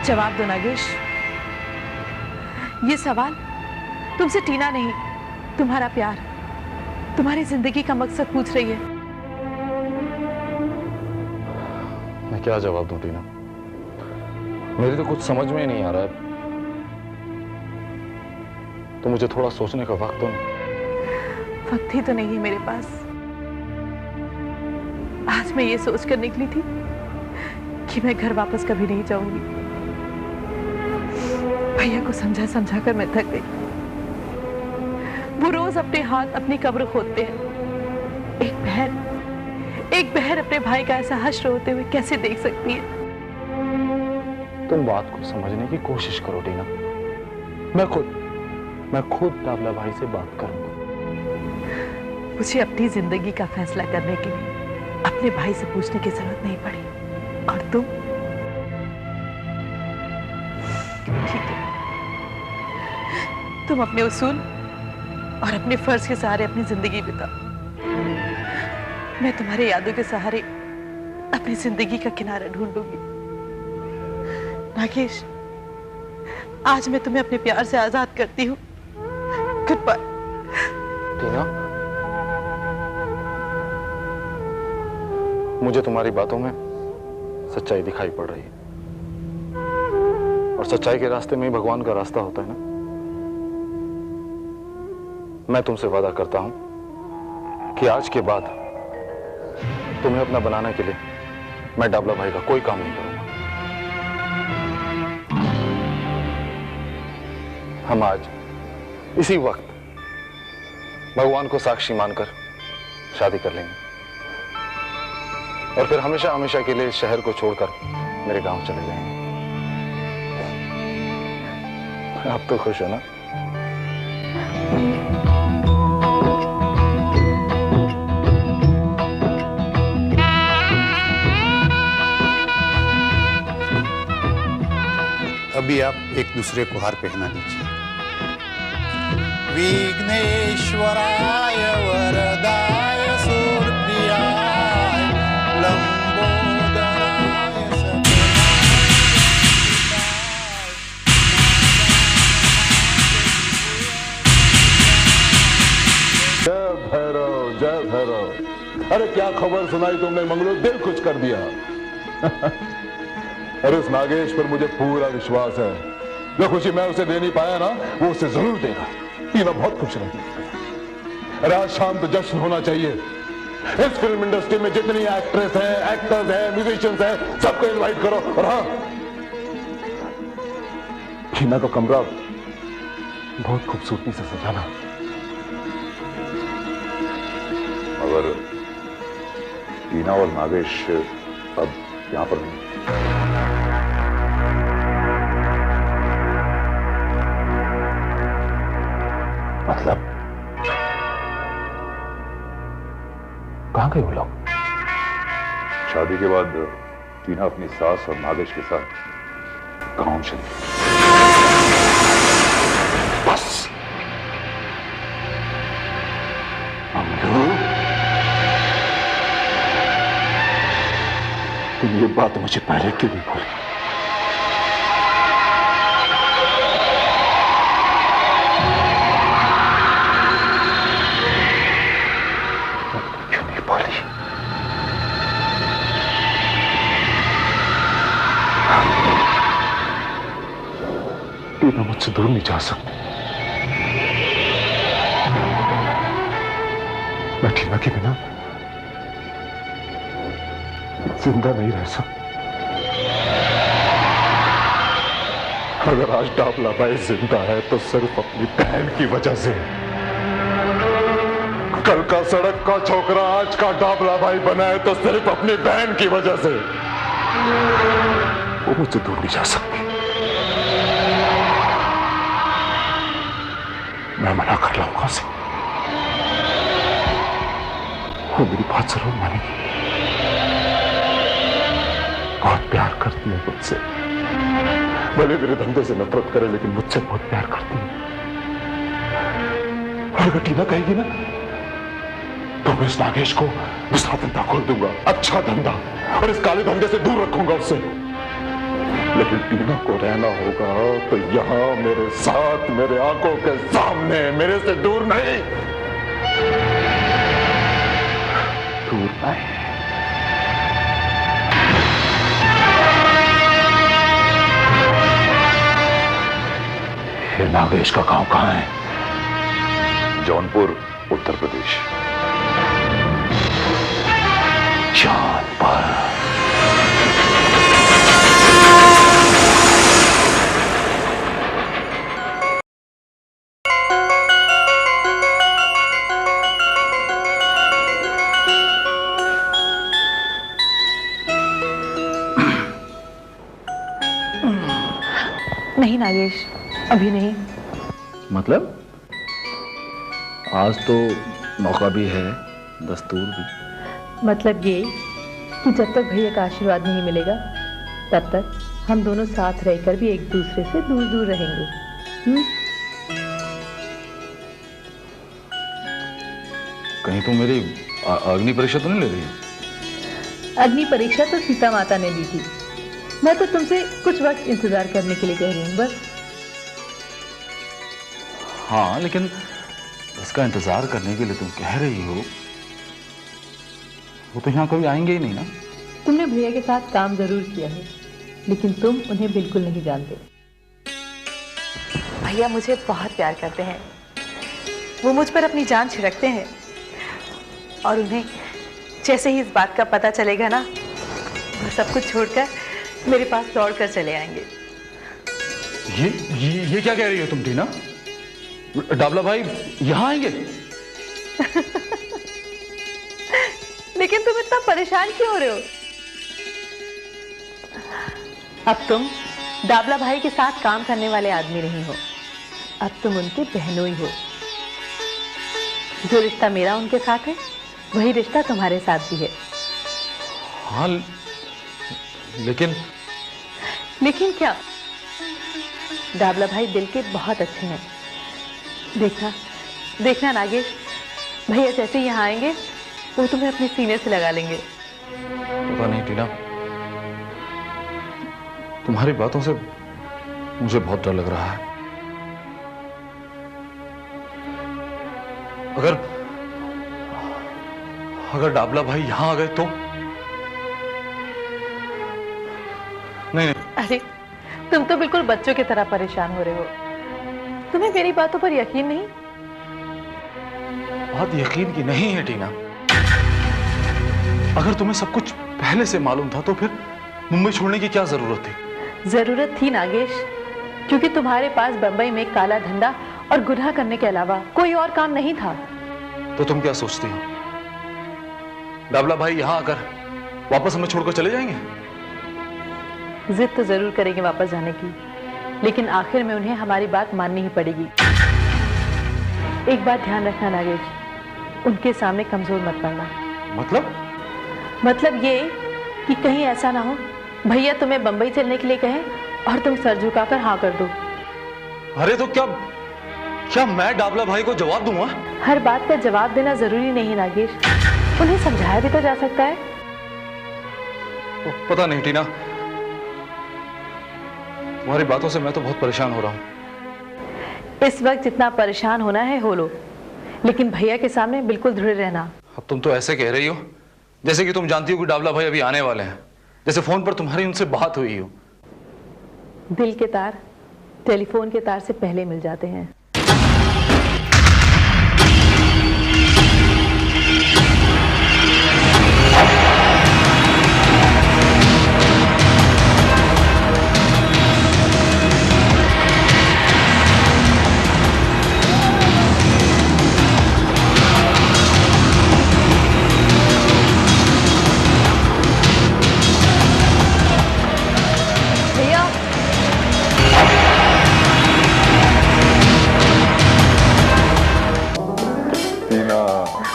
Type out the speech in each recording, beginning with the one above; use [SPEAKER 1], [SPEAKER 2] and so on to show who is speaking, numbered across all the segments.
[SPEAKER 1] जवाब दो नागेश। ये सवाल तुमसे टीना नहीं, तुम्हारा प्यार, तुम्हारी जिंदगी का मकसद पूछ रही है।
[SPEAKER 2] मैं क्या जवाब दूं टीना? मेरी तो कुछ समझ में ही नहीं आ रहा है। तो मुझे थोड़ा सोचने का वक्त दो ना।
[SPEAKER 1] वक्त ही तो नहीं है मेरे पास। आज मैं ये सोचकर निकली थी कि मैं घर वापस कभी नहीं जाऊंगी। भैया को समझा समझा कर मैं थक गई। वो रोज अपने हाथ अपनी कब्र खोदते हैं। एक बहन अपने भाई का ऐसा हश्र होते हुए कैसे देख सकती है?
[SPEAKER 2] तुम बात को समझने की कोशिश करो टीना। मैं खुद डाबला भाई से बात करूंगा।
[SPEAKER 1] मुझे अपनी जिंदगी का फैसला करने के लिए अपने भाई से पूछने की जरूरत नहीं पड़ी। और तुम? ठीक है, तुम अपने उसूल और अपने फर्ज के सहारे अपनी जिंदगी बिताओ। मैं तुम्हारे यादों के सहारे अपनी जिंदगी का किनारा ढूंढूंगी। नागेश, आज मैं तुम्हें अपने प्यार से आजाद करती हूँ। Good bye.
[SPEAKER 2] टीना, मुझे तुम्हारी बातों में सच्चाई दिखाई पड़ रही है, और सच्चाई के रास्ते में ही भगवान का रास्ता होता है ना। मैं तुमसे वादा करता हूं कि आज के बाद तुम्हें अपना बनाने के लिए मैं डाबला भाई का कोई काम नहीं करूंगा। हम आज इसी वक्त भगवान को साक्षी मानकर शादी कर लेंगे, और फिर हमेशा हमेशा के लिए इस शहर को छोड़कर मेरे गांव चले जाएंगे। आप तो खुश हो ना?
[SPEAKER 3] अभी आप एक दूसरे को हार पहना दीजिए। विघ्नेश्वराय वरदाय सूर्यप्रियाय लंबोदराय
[SPEAKER 4] जय भैरव, जय भैरव। अरे क्या खबर सुनाई तुमने मंगलू, दिल खुश कर दिया। अरे उस नागेश पर मुझे पूरा विश्वास है। जो खुशी मैं उसे दे नहीं पाया ना, वो उसे जरूर देगा। टीना बहुत खुश रहेगी। अरे आज शाम तो जश्न होना चाहिए। इस फिल्म इंडस्ट्री में जितनी एक्ट्रेस हैं, एक्टर्स हैं, म्यूजिशियंस हैं, सबको इनवाइट करो। और हाँ, टीना का कमरा बहुत खूबसूरती से सजाना।
[SPEAKER 5] मगर टीना और नागेश अब यहां पर नहीं।
[SPEAKER 4] मतलब कहां गए वो लोग?
[SPEAKER 5] शादी के बाद टीना अपनी सास और नागेश के साथ गांव चली।
[SPEAKER 4] बस तुम ये बात मुझे पहले क्यों नहीं बोली? क्यों नहीं बोली? टीना मुझसे दूर नहीं जा सकती। मैं टीना के बिना जिंदा नहीं रह सकता। अगर आज डाबला भाई जिंदा है तो सिर्फ अपनी बहन की वजह से। कल का सड़क का छोकरा आज का डाबला भाई बना है तो सिर्फ अपनी बहन की वजह से। वो मुझसे दूर नहीं जा सकती। मैं मना कर लाऊंगा उसे। वो मेरी बात जरूर मानेगी। बहुत प्यार करती है मुझसे। भले मेरे धंधे से नफरत करे लेकिन मुझसे बहुत प्यार करती है। और अगर टीना कहेगी ना तो मैं इस नागेश को दूसरा धंधा खोल दूंगा, अच्छा धंधा, और इस काले धंधे से दूर रखूंगा उससे। लेकिन टीना को रहना होगा तो यहां मेरे साथ, मेरे आंखों के सामने, मेरे से दूर नहीं। दूर नहीं। ये नागेश का गांव कहां है?
[SPEAKER 5] जौनपुर, उत्तर प्रदेश।
[SPEAKER 4] जौनपुर।
[SPEAKER 1] नहीं नागेश, अभी नहीं।
[SPEAKER 2] मतलब आज तो मौका भी है, दस्तूर भी।
[SPEAKER 1] मतलब ये कि जब तक भैया का आशीर्वाद नहीं मिलेगा तब तक हम दोनों साथ रहकर भी एक दूसरे से दूर दूर रहेंगे।
[SPEAKER 2] कहीं तुम मेरी अग्नि परीक्षा तो नहीं ले रही हो?
[SPEAKER 1] अग्नि परीक्षा तो सीता माता ने दी थी। मैं तो तुमसे कुछ वक्त इंतजार करने के लिए कह रही हूँ बस।
[SPEAKER 2] हाँ, लेकिन इसका इंतजार करने के लिए तुम कह रही हो, वो तो यहाँ कभी आएंगे ही नहीं ना।
[SPEAKER 1] तुमने भैया के साथ काम जरूर किया है, लेकिन तुम उन्हें बिल्कुल नहीं जानते। भैया मुझे बहुत प्यार करते हैं। वो मुझ पर अपनी जान छिड़कते हैं और उन्हें जैसे ही इस बात का पता चलेगा ना, वो सब कुछ छोड़कर मेरे पास दौड़ कर चले आएंगे।
[SPEAKER 2] ये क्या कह रही हो तुम टीना? डाबला भाई यहाँ आएंगे?
[SPEAKER 1] लेकिन तुम इतना परेशान क्यों हो रहे हो? अब तुम डाबला भाई के साथ काम करने वाले आदमी नहीं हो, अब तुम उनके बहनोई हो। जो रिश्ता मेरा उनके साथ है वही रिश्ता तुम्हारे साथ भी है।
[SPEAKER 2] हाँ, लेकिन
[SPEAKER 1] क्या? डाबला भाई दिल के बहुत अच्छे हैं। देखना नागेश, भैया जैसे यहाँ आएंगे वो तुम्हें अपने सीने से लगा लेंगे।
[SPEAKER 2] पता नहीं टीना, तुम्हारी बातों से मुझे बहुत डर लग रहा है। अगर डाबला भाई यहां आ गए तो? नहीं।
[SPEAKER 1] अरे तुम तो बिल्कुल बच्चों की तरह परेशान हो रहे हो। तुम्हें मेरी बातों पर यकीन नहीं?
[SPEAKER 2] बात यकीन की नहीं है टीना। अगर तुम्हें सब कुछ पहले से मालूम था तो फिर मुंबई छोड़ने की क्या जरूरत थी?
[SPEAKER 1] जरूरत थी नागेश, क्योंकि तुम्हारे पास बंबई में काला धंधा और गुनाह करने के अलावा कोई और काम नहीं था।
[SPEAKER 2] तो तुम क्या सोचती हो? डाबला भाई यहां आकर वापस हमें छोड़कर चले जाएंगे?
[SPEAKER 1] जिद तो जरूर करेंगे वापस जाने की, लेकिन आखिर में उन्हें हमारी बात माननी ही पड़ेगी। एक बात ध्यान रखना नागेश, उनके सामने कमजोर मत पड़ना। मतलब ये कि कहीं ऐसा ना हो भैया तुम्हें बंबई चलने के लिए कहें और तुम सर झुकाकर हाँ कर दो।
[SPEAKER 2] अरे तो क्या मैं डाबला भाई को जवाब दूंगा?
[SPEAKER 1] हर बात का जवाब देना जरूरी नहीं नागेश, उन्हें समझाया भी तो जा सकता है।
[SPEAKER 2] पता नहीं टीना, तुम्हारी बातों से मैं तो बहुत परेशान हो रहा हूं।
[SPEAKER 1] इस वक्त जितना परेशान होना है हो लो, लेकिन भैया के सामने बिल्कुल दृढ़ रहना।
[SPEAKER 2] अब तुम तो ऐसे कह रही हो जैसे कि तुम जानती हो कि डाबला भाई अभी आने वाले हैं, जैसे फोन पर तुम्हारी उनसे बात हुई हो।
[SPEAKER 1] दिल के तार टेलीफोन के तार से पहले मिल जाते हैं।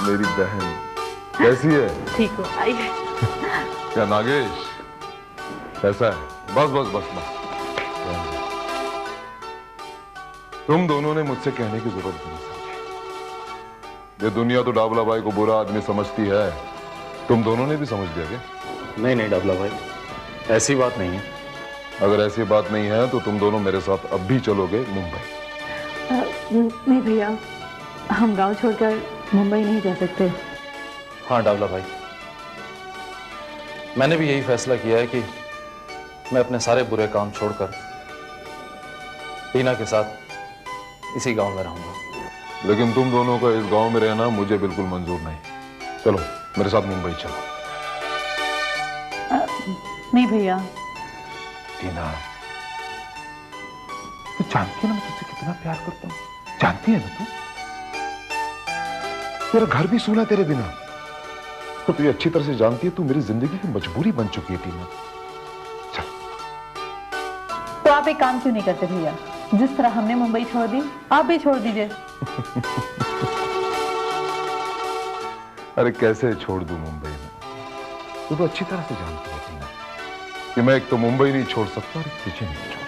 [SPEAKER 4] मेरी बहन कैसी है?
[SPEAKER 1] ठीक हो? आइए।
[SPEAKER 4] क्या नागेश कैसा है? बस तुम दोनों ने मुझसे कहने की जरूरत नहीं समझी। ये दुनिया तो डाबला भाई को बुरा आदमी समझती है, तुम दोनों ने भी समझ लिया क्या?
[SPEAKER 2] नहीं डाबला भाई, ऐसी बात नहीं है।
[SPEAKER 4] अगर ऐसी बात नहीं है तो तुम दोनों मेरे साथ अब भी चलोगे मुंबई।
[SPEAKER 6] नहीं भैया, हम गांव छोड़कर मुंबई नहीं जा सकते।
[SPEAKER 2] हाँ डावला भाई, मैंने भी यही फैसला किया है कि मैं अपने सारे बुरे काम छोड़कर टीना के साथ इसी गांव में रहूंगा।
[SPEAKER 4] लेकिन तुम दोनों का इस गांव में रहना मुझे बिल्कुल मंजूर नहीं। चलो मेरे साथ मुंबई चलो।
[SPEAKER 6] नहीं भैया।
[SPEAKER 4] टीना, तू जानती है ना मैं तुझसे कितना प्यार करता हूँ, जानती है ना तू? तेरा घर भी सूना तेरे बिना, और तू ये अच्छी तरह से जानती है तू मेरी जिंदगी की मजबूरी बन चुकी है टीना। चल।
[SPEAKER 6] तो आप एक काम क्यों नहीं करते भैया? जिस तरह हमने मुंबई छोड़ दी, आप भी छोड़ दीजिए।
[SPEAKER 4] अरे कैसे छोड़ दूं मुंबई में? तू तो अच्छी तरह से जानती है टीना कि मैं एक तो मुंबई नहीं छोड़ सकता और एक तुझे नहीं छोड़ सकता।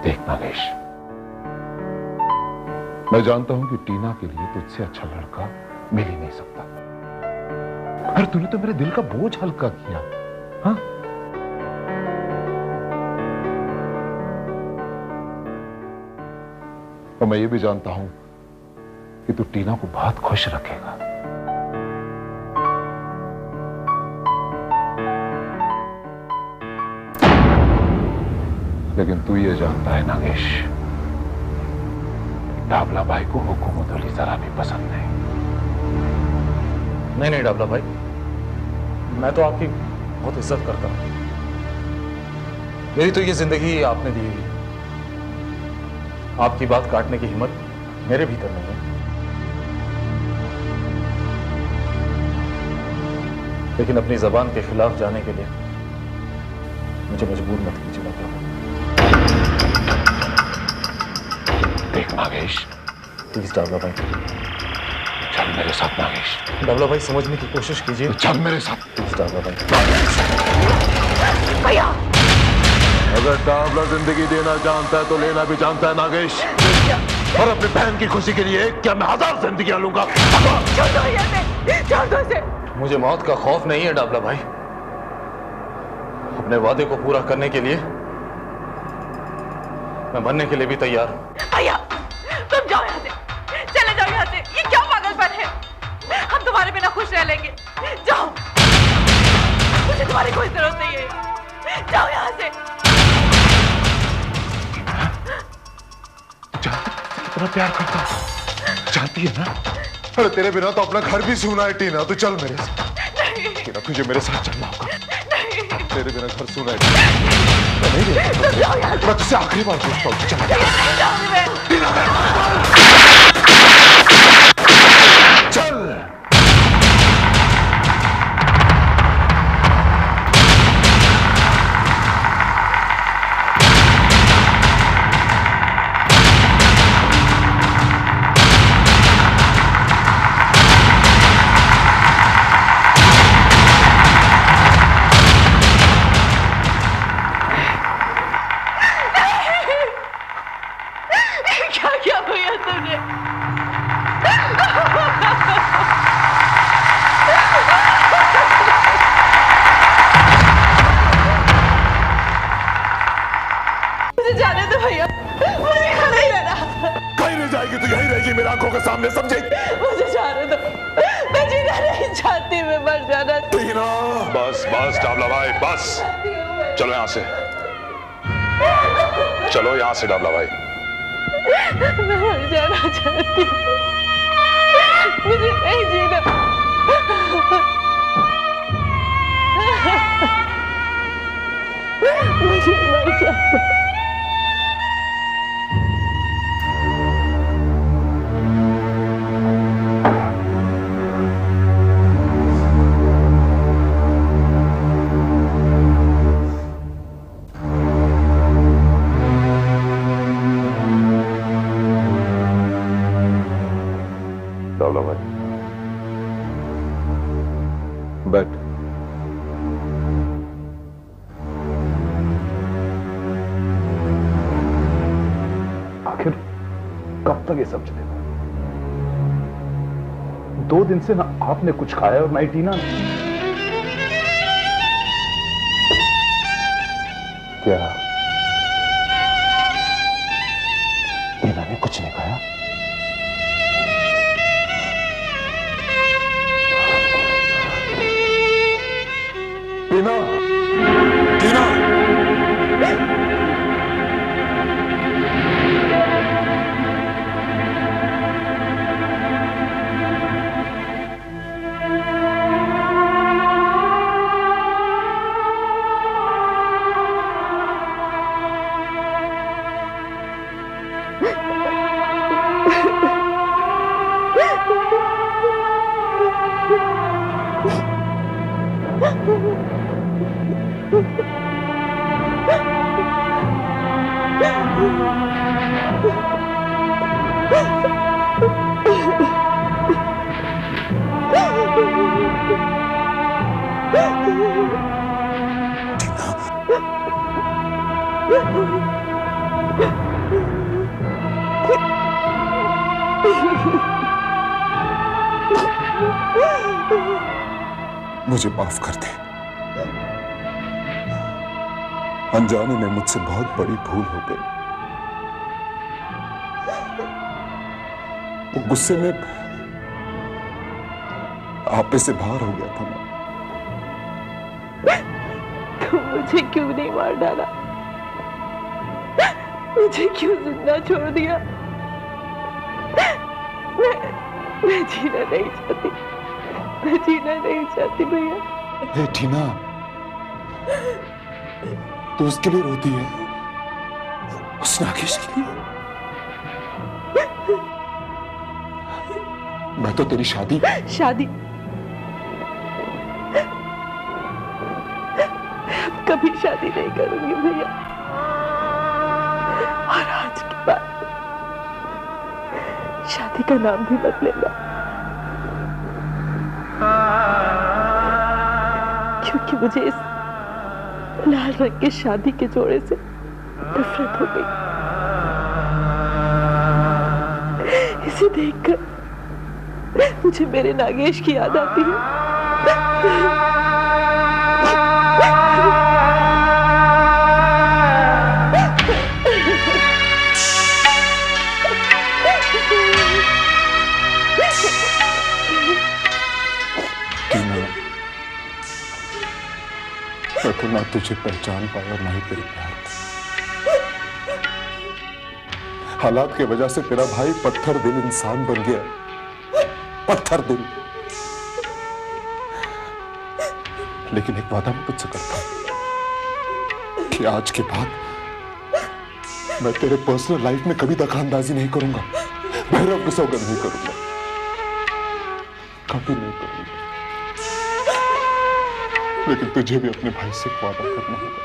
[SPEAKER 4] देख नागेश, मैं जानता हूं कि टीना के लिए तुझसे अच्छा लड़का मिल ही नहीं सकता। अरे तूने तो मेरे दिल का बोझ हल्का किया। हाँ, और मैं ये भी जानता हूं कि तू टीना को बहुत खुश रखेगा। लेकिन तू ये जानता है नागेश, डाबला भाई को हुकूमत अली जरा भी पसंद नहीं।
[SPEAKER 2] नहीं डाबला भाई, मैं तो आपकी बहुत इज्जत करता हूं। मेरी तो ये जिंदगी आपने दी हुई है। आपकी बात काटने की हिम्मत मेरे भीतर नहीं है। लेकिन अपनी जबान के खिलाफ जाने के लिए मुझे मजबूर मत कीजिए डाबला भाई।
[SPEAKER 4] देख नागेश,
[SPEAKER 2] प्लीज डाबला भाई,
[SPEAKER 4] चल मेरे साथ नागेश।
[SPEAKER 2] डाबला भाई समझने की कोशिश कीजिए।
[SPEAKER 4] चल मेरे साथ।
[SPEAKER 2] प्लीज डाबला भाई।
[SPEAKER 1] भैया
[SPEAKER 4] अगर डाबला जिंदगी देना जानता है तो लेना भी जानता है नागेश। और अपनी बहन की खुशी के लिए क्या मैं 1000 जिंदगियां लूंगा?
[SPEAKER 1] छोड़ दो भैया से, छोड़ दो इसे।
[SPEAKER 2] मुझे मौत का खौफ नहीं है डाबला भाई। अपने वादे को पूरा करने के लिए मैं मरने के लिए भी तैयार हूं।
[SPEAKER 1] भैया तुम जाओ यहाँ से, चले जाओ यहाँ से। ये क्या पागलपन है? हम तुम्हारे बिना खुश रह लेंगे। जाओ, मुझे तुम्हारी कोई जरूरत नहीं है। जाओ यहाँ से।
[SPEAKER 4] इतना प्यार करता हूं, जानती है ना? अरे तेरे बिना तो अपना घर भी सूना है टीना। तू चल मेरे साथ। टीना तुझे मेरे साथ चलना होगा। तेरे बिना घर सूना है। मैं तुझसे आखिरी बार पूछता हूँ, चल। चल।
[SPEAKER 1] क्या किया भैया तुमने? मुझे जाने दो भैया, मुझे यहाँ नहीं रहना।
[SPEAKER 4] कहीं नहीं जाएगी तो यहीं रहेगी मेरी आंखों के सामने, समझे?
[SPEAKER 1] मुझे जाने दो, मैं जीना नहीं चाहती, मैं मर जाना चाहती
[SPEAKER 4] टीना,
[SPEAKER 5] बस बस डाबला भाई बस। चलो यहां से, चलो यहां से डाबला भाई।
[SPEAKER 1] मैं मर जाना चाहती हूँ, मुझे नहीं जीना। मुझे मर जाना।
[SPEAKER 5] डाबला भाई
[SPEAKER 4] बैठ। आखिर कब तक ये सब चलेगा?
[SPEAKER 5] 2 दिन से ना आपने कुछ खाया और ना ही टीना ने। क्या टीना ने कुछ नहीं खाया? टीना, टीना, मुझे माफ कर दे। अनजाने में मुझसे बहुत बड़ी भूल हो गई। वो गुस्से में आपे से बाहर हो गया था मैं।
[SPEAKER 1] तो मुझे क्यों नहीं मार डाला? मुझे क्यों जिंदा छोड़ दिया? मैं जीना नहीं चाहती। मैं जीना नहीं चाहती भैया।
[SPEAKER 4] हे टीना, तू उसके लिए रोती है? उस नागेश के लिए? मैं तो तेरी शादी
[SPEAKER 1] कभी शादी नहीं करूंगी भैया। और आज के बाद शादी का नाम भी मत लेना, क्योंकि मुझे इस लाल रंग के शादी के जोड़े से नफरत हो गई। इसे देखकर मुझे मेरे नागेश की याद आती है।
[SPEAKER 4] मैं तो ना तुझे पहचान पाया और ना ही तेरे प्यार को। हालात की वजह से तेरा भाई पत्थर दिल इंसान बन गया। पत्थर दिल। लेकिन एक वादा मैं तुझसे करता हूं कि आज के बाद मैं तेरे पर्सनल लाइफ में कभी दखलंदाजी नहीं करूंगा। भैरव की सौगंध नहीं करूंगा, कभी नहीं करूंगा। लेकिन तुझे भी अपने भाई से वादा करना होगा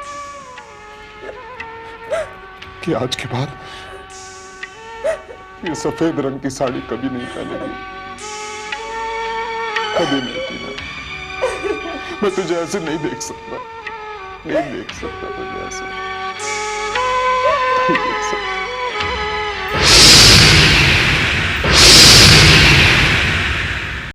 [SPEAKER 4] कि आज के बाद ये सफेद रंग की साड़ी कभी नहीं पहनेगी। कभी नहीं टीना। मैं तुझे ऐसे नहीं देख सकता, नहीं देख सकता तुझे ऐसे।